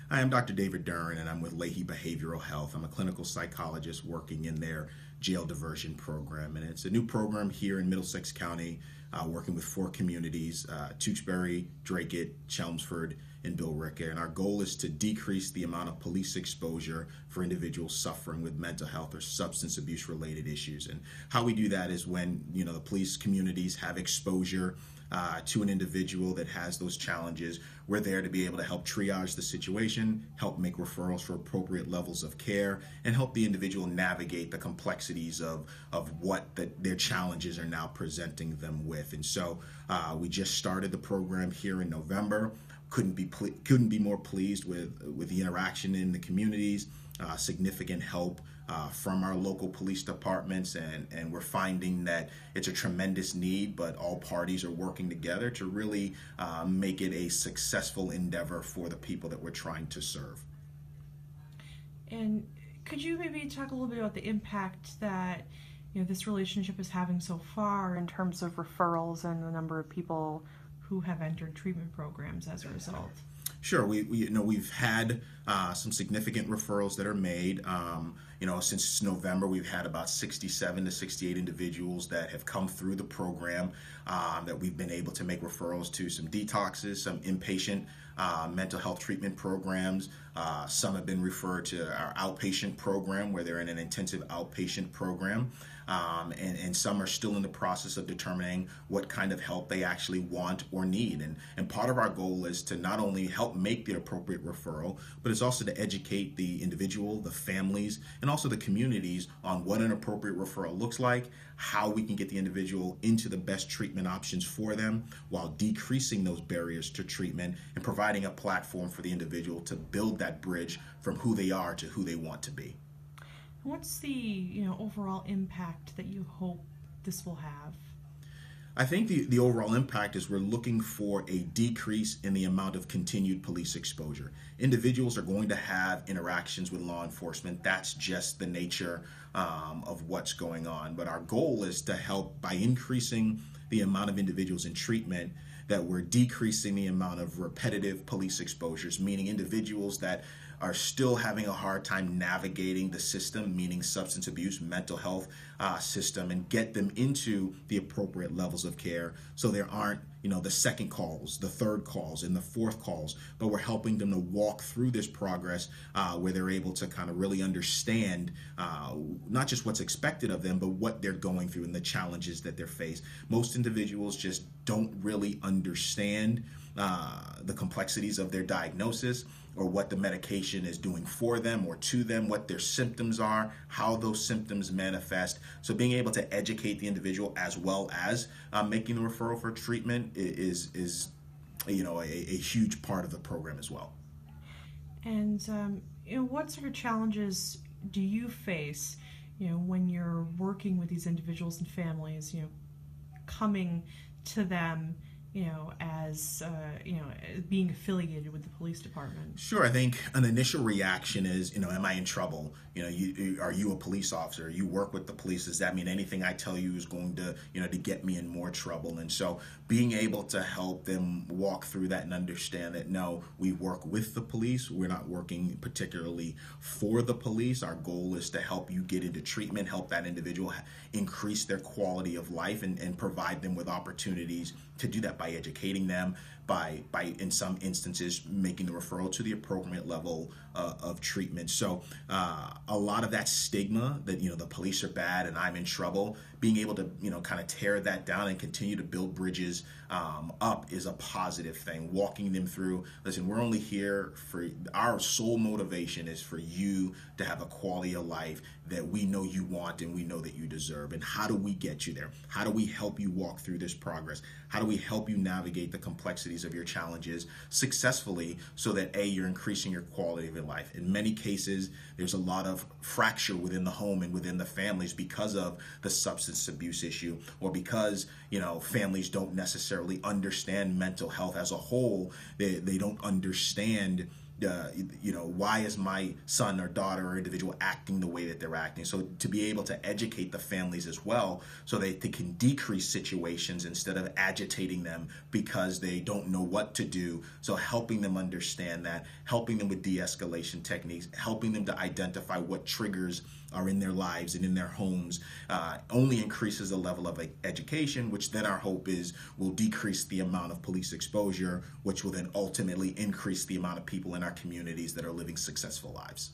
Hi, I'm Dr. David Duren, and I'm with Lahey Behavioral Health. I'm a clinical psychologist working in their jail diversion program, and it's a new program here in Middlesex County, working with 4 communities, Tewksbury, Dracut, Chelmsford, and Billerica. And our goal is to decrease the amount of police exposure for individuals suffering with mental health or substance abuse related issues. And how we do that is when, the police communities have exposure to an individual that has those challenges, we're there to be able to help triage the situation, help make referrals for appropriate levels of care, and help the individual navigate the complexities of what their challenges are now presenting them with. And so we just started the program here in November. Couldn't be more pleased with the interaction in the communities. Significant help from our local police departments, and we're finding that it's a tremendous need, but all parties are working together to really make it a successful endeavor for the people that we're trying to serve. And could you maybe talk a little bit about the impact that this relationship is having so far in terms of referrals and the number of people who have entered treatment programs as a result? Sure, we've had some significant referrals that are made. Since November, we've had about 67 to 68 individuals that have come through the program that we've been able to make referrals to some detoxes, some inpatient mental health treatment programs. Some have been referred to our outpatient program where they're in an intensive outpatient program. And some are still in the process of determining what kind of help they actually want or need. And part of our goal is to not only help make the appropriate referral, but it's also to educate the individual, the families, and also the communities on what an appropriate referral looks like, how we can get the individual into the best treatment options for them while decreasing those barriers to treatment and providing a platform for the individual to build that bridge from who they are to who they want to be. What's the overall impact that you hope this will have? I think the overall impact is we're looking for a decrease in the amount of continued police exposure. Individuals are going to have interactions with law enforcement. That's just the nature of what's going on. But our goal is to help by increasing the amount of individuals in treatment, that we're decreasing the amount of repetitive police exposures, meaning individuals that are still having a hard time navigating the system, meaning substance abuse, mental health system, and get them into the appropriate levels of care so there aren't the second calls, the third calls, and the fourth calls, but we're helping them to walk through this progress where they're able to kind of really understand not just what's expected of them, but what they're going through and the challenges that they're faced. Most individuals just don't really understand the complexities of their diagnosis or what the medication is doing for them or to them, what their symptoms are, how those symptoms manifest. So being able to educate the individual as well as making the referral for treatment is a huge part of the program as well. And what sort of challenges do you face when you're working with these individuals and families, coming to them as being affiliated with the police department? Sure. I think an initial reaction is, am I in trouble? Are you a police officer? You work with the police. Does that mean anything I tell you is going to, to get me in more trouble? And so being able to help them walk through that and understand that, no, we work with the police. We're not working particularly for the police. Our goal is to help you get into treatment, help that individual increase their quality of life and provide them with opportunities to do that by educating them, by in some instances making the referral to the appropriate level of treatment. So a lot of that stigma that the police are bad and I'm in trouble, being able to kind of tear that down and continue to build bridges up is a positive thing. Walking them through, listen, we're only here for our sole motivation is for you to have a quality of life that we know you want and we know that you deserve. And how do we get you there? How do we help you walk through this progress? How do we help you navigate the complexities of your challenges successfully so that you're increasing your quality of your life? In many cases, there's a lot of fracture within the home and within the families because of the substance abuse issue, or because families don't necessarily understand mental health as a whole. They don't understand why is my son or daughter or individual acting the way that they're acting? So to be able to educate the families as well, so they can decrease situations instead of agitating them because they don't know what to do. So helping them understand that, helping them with de-escalation techniques, helping them to identify what triggers are in their lives and in their homes, only increases the level of education, which then our hope is will decrease the amount of police exposure, which will then ultimately increase the amount of people in our communities that are living successful lives.